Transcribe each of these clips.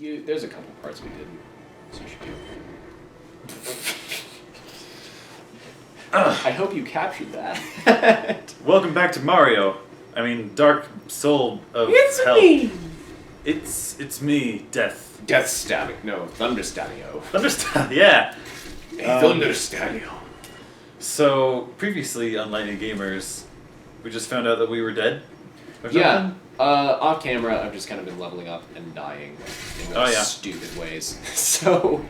There's a couple parts we didn't, so you should do. I hope you captured that. Welcome back to Mario. I mean, Dark Soul of It's Hell. me! It's me, Death. Death Static. No, Thunder Statio. Understand? Yeah. Thunder Statio. So previously on Lightning Gamers, we just found out that we were dead. Or Yeah. something? Off camera, I've just kind of been leveling up and dying in those stupid ways. So,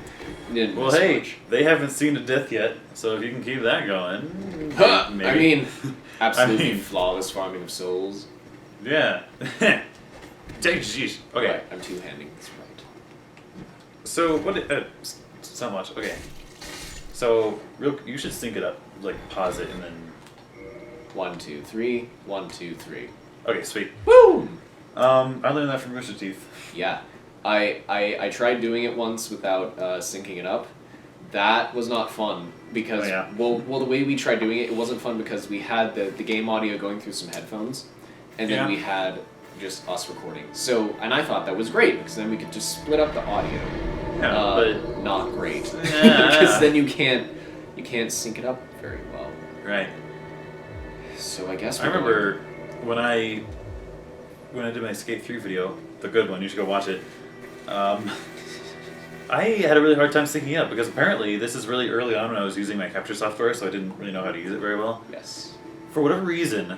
didn't Well, miss hey, much. they haven't seen a death yet, so if you can keep that going, Huh, maybe. I mean, absolutely I mean- flawless farming of souls. Yeah. Jeez. Okay. Right, I'm two-handing this right. So what? So much. Okay. So you should sync it up, like pause it and then. 1, 2, 3. 1, 2, 3. Okay, sweet. Boom! I learned that from Rooster Teeth. Yeah, I tried doing it once without syncing it up. That was not fun because Oh, yeah. well the way we tried doing it, it wasn't fun because we had the game audio going through some headphones, and then Yeah. we had just us recording. So and I thought that was great because then we could just split up the audio. Yeah, but Not great Yeah. because then you can't sync it up very well. right. So I guess I remember when I did my Skate 3 video, the good one. You should go watch it. I had a really hard time syncing up because apparently this is really early on when I was using my capture software, so I didn't really know how to use it very well. Yes. For whatever reason,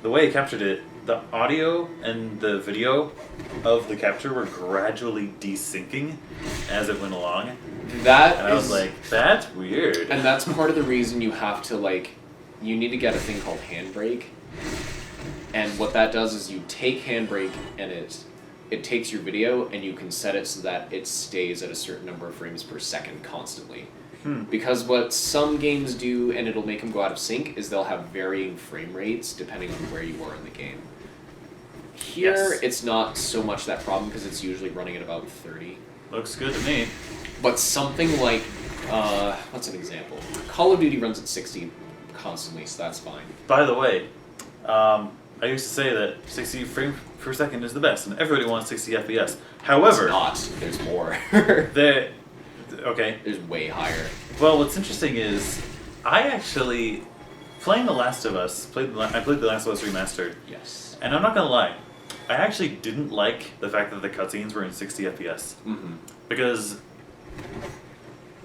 the way I captured it, the audio and the video of the capture were gradually desyncing as it went along. That And I was like, that's weird. And that's part of the reason you have to, you need to get a thing called Handbrake. And what that does is you take Handbrake and it takes your video and you can set it so that it stays at a certain number of frames per second constantly. Because what some games do, and it'll make them go out of sync, is they'll have varying frame rates depending on where you are in the game. Here, Yes. it's not so much that problem because it's usually running at about 30. Looks good to me. But something like, what's an example? Call of Duty runs at 60 constantly, so that's fine. By the way, I used to say that 60 frames per second is the best, and everybody wants 60 FPS. However, It's not. There's more. okay. There's way higher. Well, what's interesting is I actually playing The Last of Us. I played The Last of Us Remastered, Yes. and I'm not gonna lie, I actually didn't like the fact that the cutscenes were in 60 FPS Mm-hmm. because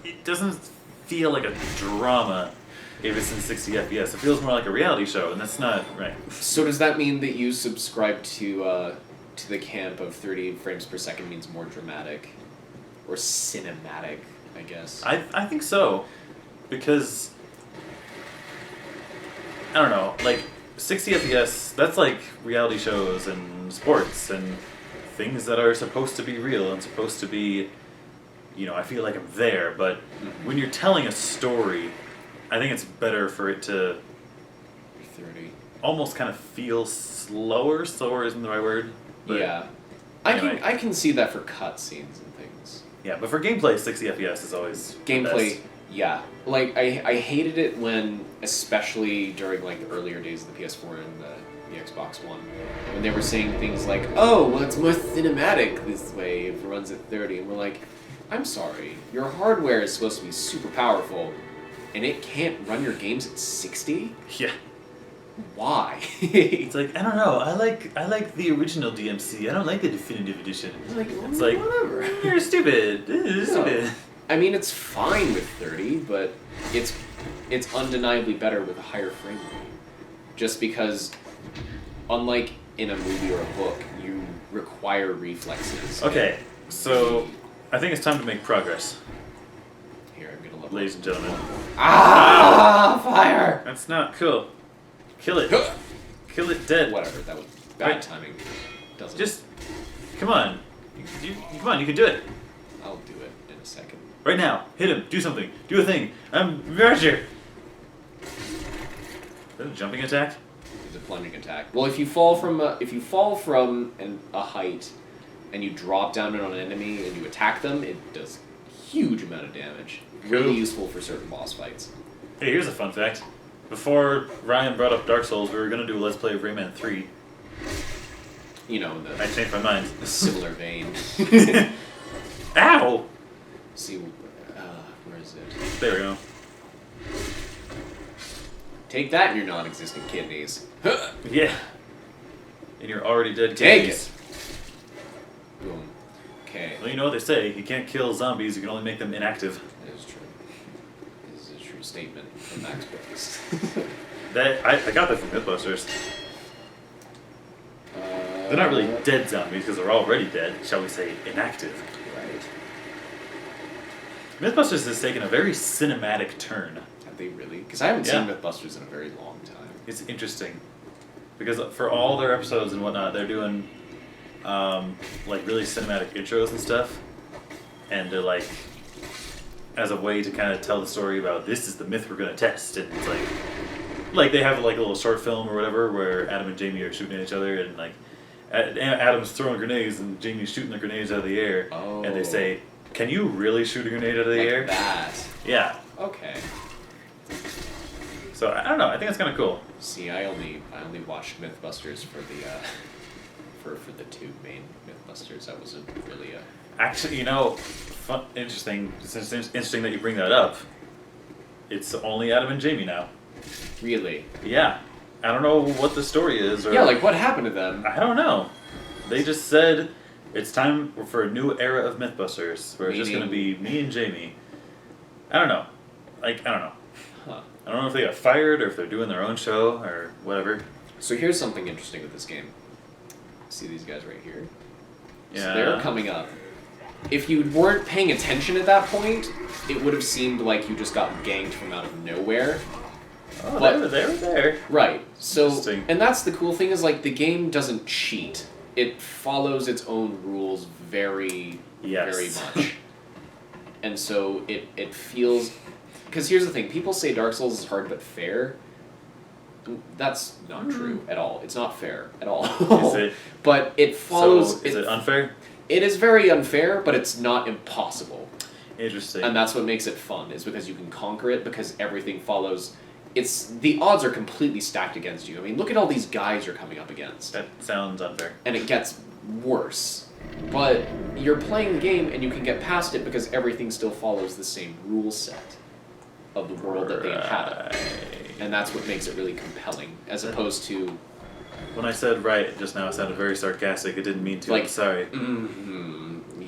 it doesn't feel like a drama if it's in 60 FPS. It feels more like a reality show, and that's not right. So does that mean that you subscribe to the camp of 30 frames per second means more dramatic? Or cinematic, I guess. I think so, because I don't know, like 60 FPS. That's like reality shows and sports and things that are supposed to be real and supposed to be, I feel like I'm there. But when you're telling a story, I think it's better for it to 30. almost kind of feel slower. Slower isn't the right word. But Yeah. anyway. I can see that for cutscenes and things. Yeah, but for gameplay, 60 FPS is always the Gameplay, best. yeah. Like, I hated it when, especially during, the earlier days of the PS4 and the Xbox One, when they were saying things like, oh, well, it's more cinematic this way if it runs at 30. And we're like, I'm sorry, your hardware is supposed to be super powerful, and it can't run your games at 60? Yeah. Why? It's like, I don't know. I like the original DMC. I don't like the definitive edition. It's like whatever. You're stupid. This is No. stupid. I mean, it's fine with 30, but it's undeniably better with a higher frame rate. Just because, unlike in a movie or a book, you require reflexes. Okay, so I think it's time to make progress, Here, I'm gonna level. ladies and gentlemen. Ah, fire! That's not cool. Kill it. Kill it dead. Whatever, that was bad Right. timing. Doesn't. Just come on. Come on. You can do it. I'll do it in a second. Right now. Hit him. Do something. Do a thing. I'm Roger. Is that a jumping attack? It's a plunging attack. Well, if you fall from a height and you drop down on an enemy and you attack them, it does a huge amount of damage. Really Cool. useful for certain boss fights. Hey, here's a fun fact. Before Ryan brought up Dark Souls, we were gonna do a Let's Play of Rayman 3. You know, I changed my mind. the similar vein. Ow! See, where is it? There we go. Take that in your non-existent kidneys. Yeah. And you're already dead. Take kidneys. it. Boom. Okay. Well, you know what they say. You can't kill zombies. You can only make them inactive. That is true. This is a true statement from Max Brooks. I got that from Mythbusters. They're not really dead zombies because they're already dead. Shall we say inactive? Right. Mythbusters has taken a very cinematic turn. Have they really? Because I haven't Yeah. seen Mythbusters in a very long time. It's interesting because for all their episodes and whatnot, they're doing like really cinematic intros and stuff, and they're like as a way to kind of tell the story about this is the myth we're gonna test, and it's like they have like a little short film or whatever where Adam and Jamie are shooting at each other, and like Adam's throwing grenades and Jamie's shooting the grenades out of the air, and they say, "Can you really shoot a grenade out of the Like air?" that. Yeah. Okay. So I don't know. I think it's kind of cool. See, I only watched Mythbusters for the for the two main Mythbusters. That wasn't really a. Actually, you know, interesting. It's interesting that you bring that up. It's only Adam and Jamie now. Really? Yeah. I don't know what the story is. Or Yeah, like what happened to them? I don't know. They just said it's time for a new era of Mythbusters where it's just going to be me and Jamie. I don't know. Like, I don't know. Huh. I don't know if they got fired or if they're doing their own show or whatever. So here's something interesting with this game. See these guys right here? Yeah. So they're coming up. If you weren't paying attention at that point, it would have seemed like you just got ganked from out of nowhere. Oh, But- they were there. Right. So, Interesting. and that's the cool thing is like the game doesn't cheat. It follows its own rules very, Yes. very much. And so it feels, because here's the thing: people say Dark Souls is hard but fair. That's not true at all. It's not fair at all. Is it? But it follows. So, is it unfair? It is very unfair, but it's not impossible. Interesting. And that's what makes it fun, is because you can conquer it because everything follows. The odds are completely stacked against you. I mean, look at all these guys you're coming up against. That sounds unfair. And it gets worse. But you're playing the game and you can get past it because everything still follows the same rule set of the world that they inhabit. And that's what makes it really compelling, as opposed to When I said right just now, it sounded very sarcastic. It didn't mean to. Like- I'm sorry.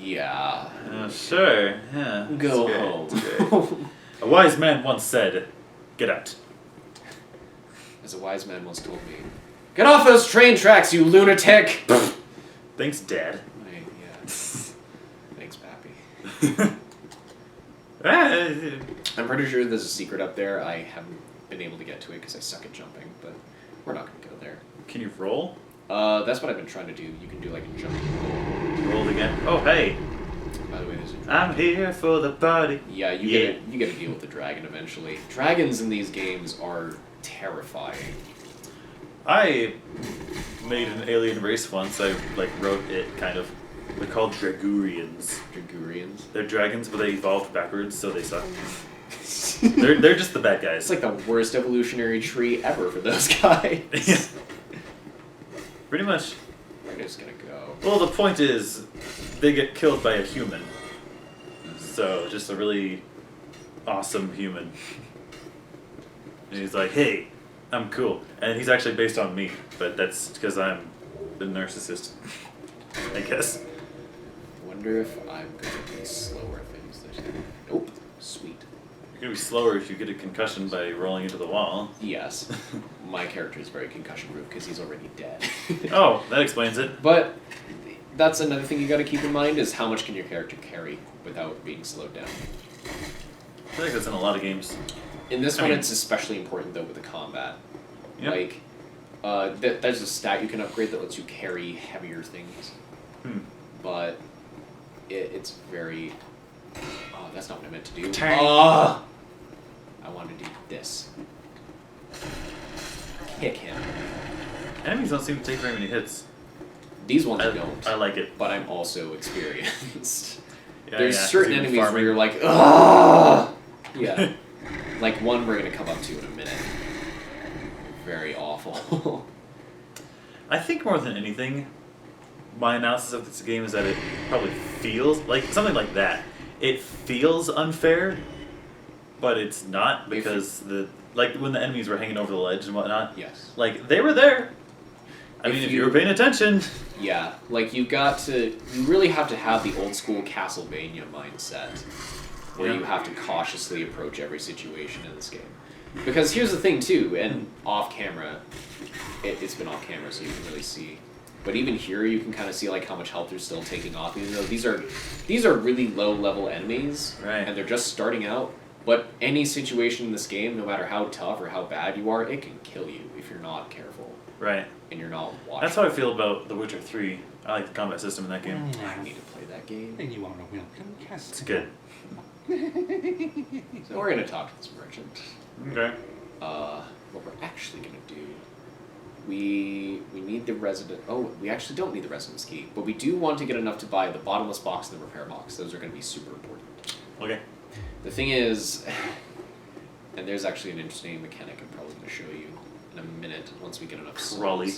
yeah. Sure. Yeah. Go it's great, home. it's great. A wise man once said, "Get out." As a wise man once told me, "Get off those train tracks, you lunatic!" Thanks, Dad. Yeah. Thanks, Pappy. Ah, I'm pretty sure there's a secret up there. I haven't been able to get to it because I suck at jumping, but we're not going to go there. Can you roll? That's what I've been trying to do. You can do like a jump roll. Roll again. Oh, hey. By the way, there's a dragon. I'm here for the party. Yeah, you get to deal with the dragon eventually. Dragons in these games are terrifying. I made an alien race once. I wrote it kind of. They're called Dragurians. Dragurians. They're dragons, but they evolved backwards, so they suck. they're just the bad guys. It's like the worst evolutionary tree ever for those guys. Yeah. Pretty much. We're just gonna go. Well, the point is, they get killed by a human. So, just a really awesome human. And he's like, "Hey, I'm cool." And he's actually based on me, but that's because I'm the narcissist, I guess. Wonder if I'm gonna be slower things this time. Nope. Sweet. You're gonna be slower if you get a concussion by rolling into the wall. Yes. My character is very concussion-proof because he's already dead. Oh, that explains it. But that's another thing you got to keep in mind is how much can your character carry without being slowed down. I feel like that's in a lot of games. In this I one, mean- it's especially important though with the combat. Yep. Like, there's a stat you can upgrade that lets you carry heavier things, but it's very. Oh, that's not what I meant to do. Turn. Ah! I wanted to do this. Kick him. Enemies don't seem to take very many hits. These ones I don't. like it. But I'm also experienced. Yeah, There's yeah, 'cause certain you've been enemies where farming. you're like, ah, yeah. Like one we're gonna come up to in a minute. Very awful. I think more than anything, my analysis of this game is that it probably feels like something like that. It feels unfair, but it's not because like when the enemies were hanging over the ledge and whatnot. Yes. Like they were there. I If mean, if you- you were paying attention. Yeah, like you really have to have the old school Castlevania mindset, where Yeah. you have to cautiously approach every situation in this game. Because here's the thing too, and off camera, it's been off camera so you can really see. But even here, you can kind of see like how much health they're still taking off, even though these are really low level enemies, Right. and they're just starting out. But any situation in this game, no matter how tough or how bad you are, it can kill you if you're not careful Right. and you're not watching. That's how I feel about The Witcher 3. I like the combat system in that game. I need to play that game. And you want to welcome Castle. It's good. So we're gonna talk to this merchant. Okay. What we're actually gonna do, we need the resident. Oh, we actually don't need the residence key, but we do want to get enough to buy the bottomless box and the repair box. Those are gonna be super important. Okay. The thing is, and there's actually an interesting mechanic I'm probably gonna show you in a minute once we get enough souls. Raleigh.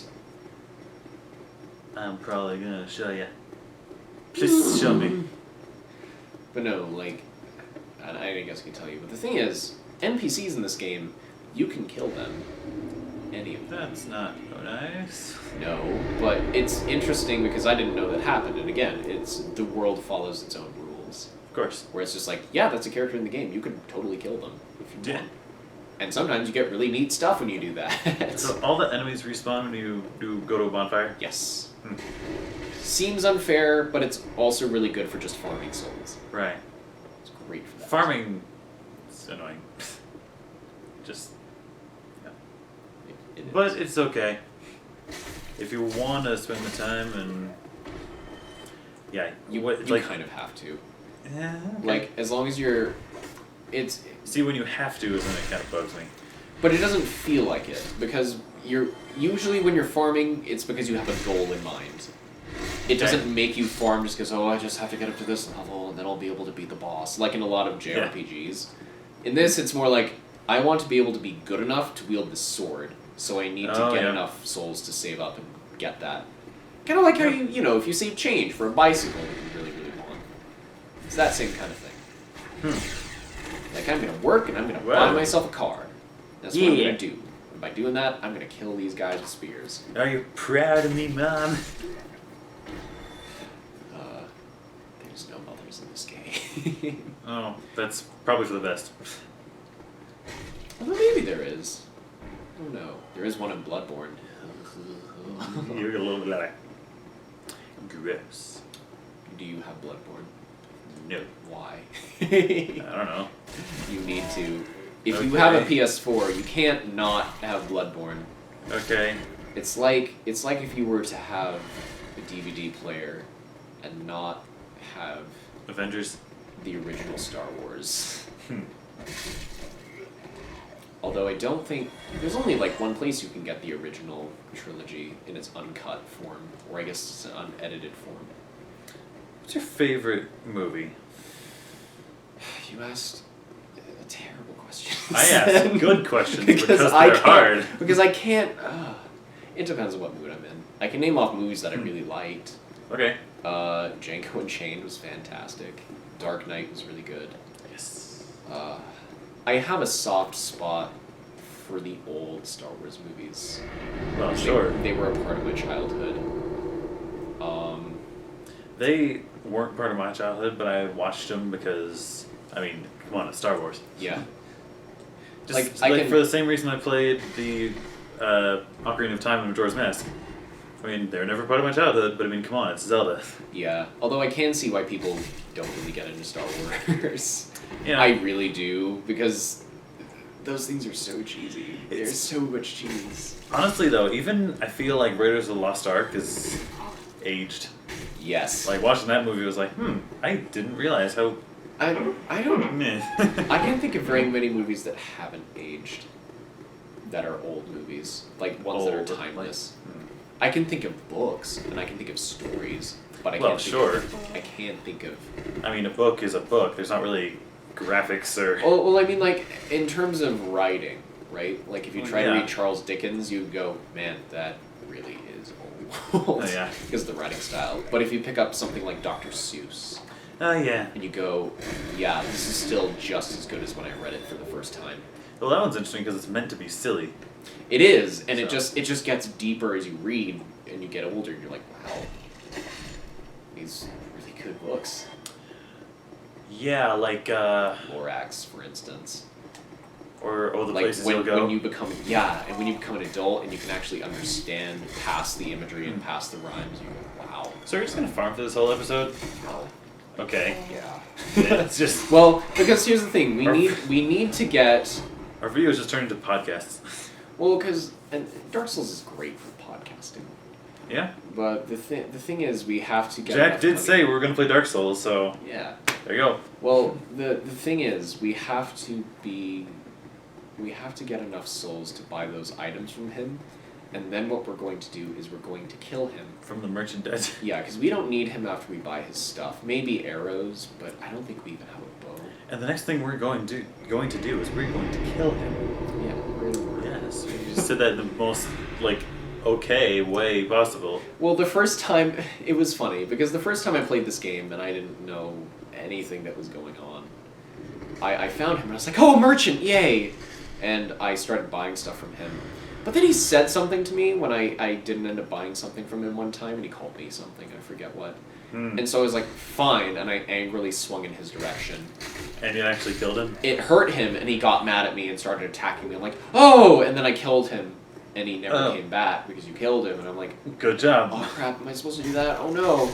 I'm probably gonna show you. Please show me. But no, like, I guess I can tell you. But the thing is, NPCs in this game, you can kill them. Any of them. That's not nice. No, but it's interesting because I didn't know that happened. And again, the world follows its own rules. Of course. Where it's just like, yeah, that's a character in the game. You can totally kill them if you Yeah. want. And sometimes you get really neat stuff when you do that. So all the enemies respawn when you do go to a bonfire? Yes. Hmm. Seems unfair, but it's also really good for just farming souls. Right. It's great for that. Farming is annoying. Just It is. but it's okay. If you want to spend the time and yeah, you like kind of have to. yeah, okay. Like, as long as you're... It's... see when you have to is when it kind of bugs me. But it doesn't feel like it, because you're... Usually when you're farming, it's because you have a goal in mind. It doesn't make you farm just because, oh, I just have to get up to this level, and then I'll be able to beat the boss, like in a lot of JRPGs. In this, it's more like, I want to be able to be good enough to wield this sword, so I need to get enough souls to save up and get that. Kind of like how if you save change for a bicycle that you really, really want. It's that same kind of thing. Like, I'm going to work, and I'm going to buy myself a car. That's what I'm going to do. And by doing that, I'm going to kill these guys with spears. Are you proud of me, Mom? There's no mothers in this game. Oh, that's probably for the best. Although maybe there is. I don't know. There is one in Bloodborne. You're a little bit gross. Do you have Bloodborne? No. Why? I don't know. You need to. If you have a PS4, you can't not have Bloodborne. Okay. It's like if you were to have a DVD player and not have Avengers. the original Star Wars. Hmm. Although I don't think there's only like one place you can get the original trilogy in its uncut form, or I guess it's an unedited form. What's your favorite movie? You asked a terrible question. I asked good questions because I they're can't, hard. Because I can't. It depends on what mood I'm in. I can name off movies that I really liked. Okay. Django Unchained was fantastic. Dark Knight was really good. Yes. I have a soft spot for the old Star Wars movies. Well, sure. They were a part of my childhood. They weren't part of my childhood, but I watched them because, I mean, come on, it's Star Wars. Yeah. Just Like, I like can- for the same reason I played the Ocarina of Time and Majora's Mask. I mean, they were never part of my childhood, but I mean, come on, it's Zelda. Yeah. Although I can see why people don't really get into Star Wars. Yeah. I really do, because those things are so cheesy. There's so much cheese. Honestly, though, even I feel like Raiders of the Lost Ark is aged. Yes. Like, watching that movie was like, I didn't realize how... I don't... meh. I can't think of very many movies that haven't aged. That are old movies. Like, ones that are Old, like- timeless. I can think of books, and I can think of stories, but I Well, can't think sure. of... I can't think of... I mean, a book is a book. There's not really graphics or... Well, I mean, like, in terms of writing, right? Like, if you Well, try to yeah. read Charles Dickens, you go, man, that really is old. old. Oh, yeah. Because of the writing style. But if you pick up something like Dr. Seuss, Oh, yeah. and you go, yeah, this is still just as good as when I read it for the first time. Well, that one's interesting because it's meant to be silly. It is, and So. it just gets deeper as you read and you get older. And you're like, wow, these really good books. Yeah, like, Lorax, for instance. or the Like places you'll go. when you become and when you become an adult and you can actually understand past the imagery and past the rhymes, you go, wow. So you're just gonna farm for this whole episode? No. Okay. Yeah. It's just Well, because here's the thing, we need to get our videos just turned into podcasts. well, because and Dark Souls is great for podcasting, Yeah. but the thing is we have to get. Jack enough did money. say we were gonna play Dark Souls, so Yeah. there you go. Well, the thing is we have to get enough souls to buy those items from him, and then what we're going to do is we're going to kill him. From the merchandise. Yeah, because we don't need him after we buy his stuff. Maybe arrows, but I don't think we even have a bow. And the next thing we're going to do is we're going to kill him. Yeah, we're gonna work. Yes. You just said that in the most okay way possible. Well, the first time, it was funny, because the first time I played this game and I didn't know anything that was going on, I found him and I was like, oh, a merchant, yay! And I started buying stuff from him. But then he said something to me when I didn't end up buying something from him one time, and he called me something, I forget what. And so I was like, fine, and I angrily swung in his direction. And you actually killed him? It hurt him, and he got mad at me and started attacking me. I'm like, oh! And then I killed him, and he never came back because you killed him, and I'm like, Good job. oh crap, am I supposed to do that? Oh no.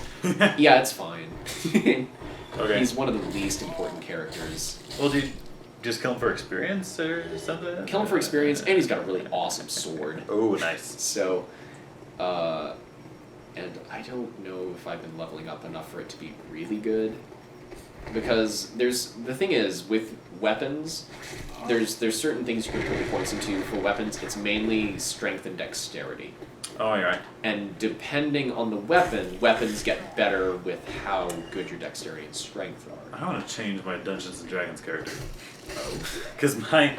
Yeah, it's fine. Okay. He's one of the least important characters. Well, do you just kill him for experience or something? Kill him for experience, and he's got a really awesome sword. Oh, nice. So, and I don't know if I've been leveling up enough for it to be really good. Because the thing is, with weapons, there's certain things you can put your points into. For weapons, it's mainly strength and dexterity. Oh, you're right. And depending on the weapon, weapons get better with how good your dexterity and strength are. I want to change my Dungeons and Dragons character. Because my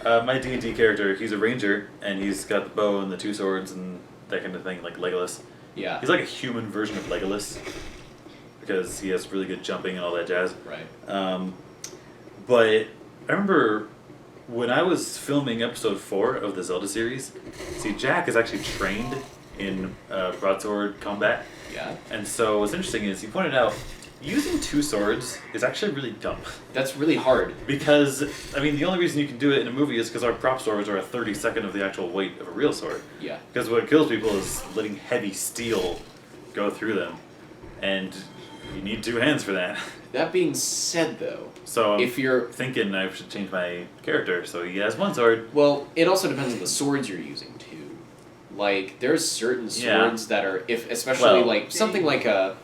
D&D character, he's a ranger, and he's got the bow and the two swords and that kind of thing, like Legolas. Yeah. He's like a human version of Legolas. Because he has really good jumping and all that jazz. Right. But I remember when I was filming episode 4 of the Zelda series, see, Jack is actually trained in broadsword combat. Yeah. And so what's interesting is he pointed out using two swords is actually really dumb. That's really hard. Because, I mean, the only reason you can do it in a movie is because our prop swords are a 32nd of the actual weight of a real sword. Yeah. Because what kills people is letting heavy steel go through them. And you need two hands for that. That being said, though, So if you're thinking I should change my character so he has one sword. well, it also depends on the swords you're using too. Like there's certain Yeah. swords that are especially Well- like something like a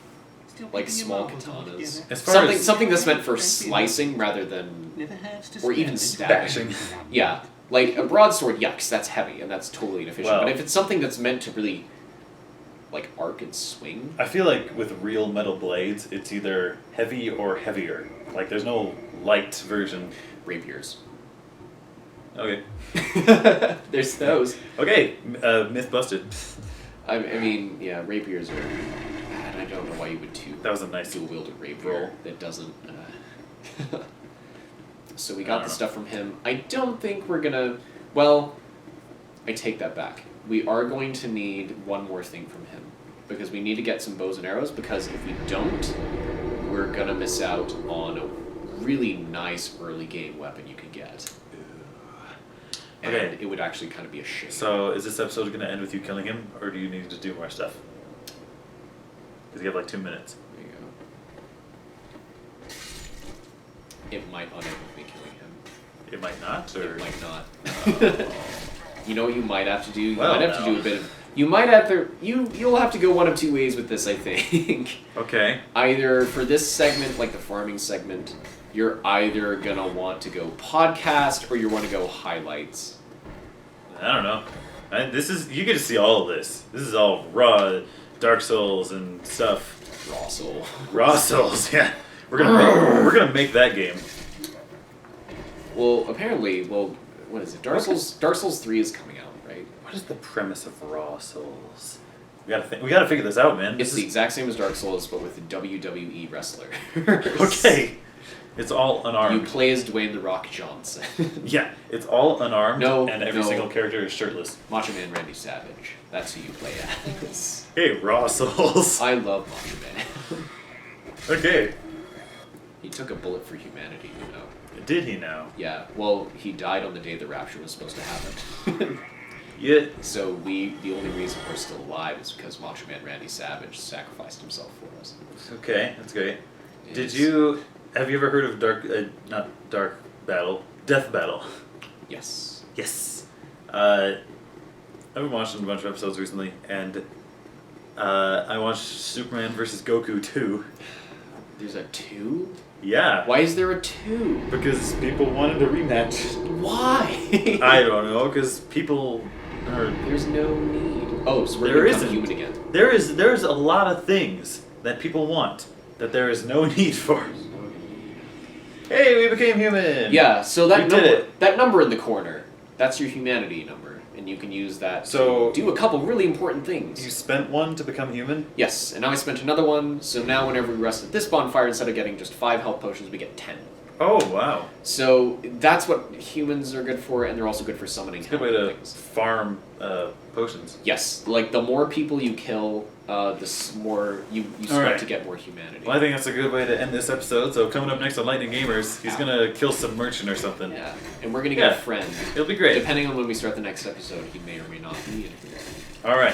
Still like putting your small marbles all katanas. together. As far Something as something that's meant for slicing rather than Never hurts to or even stab stabbing. bashing. Yeah. Like a broadsword, yeah, 'cause that's heavy and that's totally inefficient. Well- but if it's something that's meant to really like arc and swing, I feel like with real metal blades, it's either heavy or heavier. Like there's no light version. rapiers. Okay. There's those. Okay. Myth busted. I mean, yeah, rapiers are. And I don't know why you would That was a nice dual wield a rapier roll. that doesn't. So we I got don't the know. stuff from him. I don't think we're gonna. Well, I take that back. We are going to need one more thing from him because we need to get some bows and arrows. Because if we don't, we're gonna miss out on a really nice early game weapon you could get. And Okay. it would actually kind of be a shame. So is this episode going to end with you killing him, or do you need to do more stuff? Because you have like 2 minutes. There you go. It might not end with me killing him. It might not, or It might not. You know what you might have to do? You Well, might have to no. do a bit of. You might have to. You'll have to go one of two ways with this, I think. okay. Either for this segment, like the farming segment, you're either gonna want to go podcast or you want to go highlights. I don't know. This is you get to see all of this. This is all raw Dark Souls and stuff. Raw soul. Raw Souls, yeah. We're gonna make that game. Well, apparently, what is it? Dark Souls 3 is coming out, right? What is the premise of Raw Souls? We gotta figure this out, man. It's the exact same as Dark Souls, but with a WWE wrestler. Okay. It's all You unarmed. play as Dwayne The Rock Johnson. Yeah, it's all unarmed, No, and every no. single character is shirtless. Macho Man Randy Savage. That's who you play as. Hey, Raw Souls. I love Macho Man. Okay. He took a bullet for humanity, you know. Did he now? Yeah, well, he died on the day the rapture was supposed to happen. Yeah. So the only reason we're still alive is because Macho Man Randy Savage sacrificed himself for us. Okay, that's great. It's- Have you ever heard of not Dark Battle, Death Battle? Yes. Yes. I've been watching a bunch of episodes recently, and I watched Superman vs. Goku 2. There's a 2? Yeah. Why is there a 2? Because people wanted a rematch. Why? I don't know, because people are... There's no need. Oh, so we're There gonna become isn't. human again. There's a lot of things that people want that there is no need for. Hey, we became human! Yeah, so We that did number, it. that number in the corner, that's your humanity number, and you can use that So- to do a couple really important things. You spent one to become human? Yes, and now I spent another one, so now whenever we rest at this bonfire, instead of getting just 5 health potions, we get 10. Oh, wow. So that's what humans are good for, and they're also good for summoning Good way to things. farm potions. Yes, like the more people you kill, the more you start Alright. to get more humanity. Well, I think that's a good way to end this episode. So coming up next on Lightning Gamers, he's gonna kill some merchant or something. Yeah, and we're gonna get Yeah. a friend. It'll be great. Depending on when we start the next episode, he may or may not be in here. All right.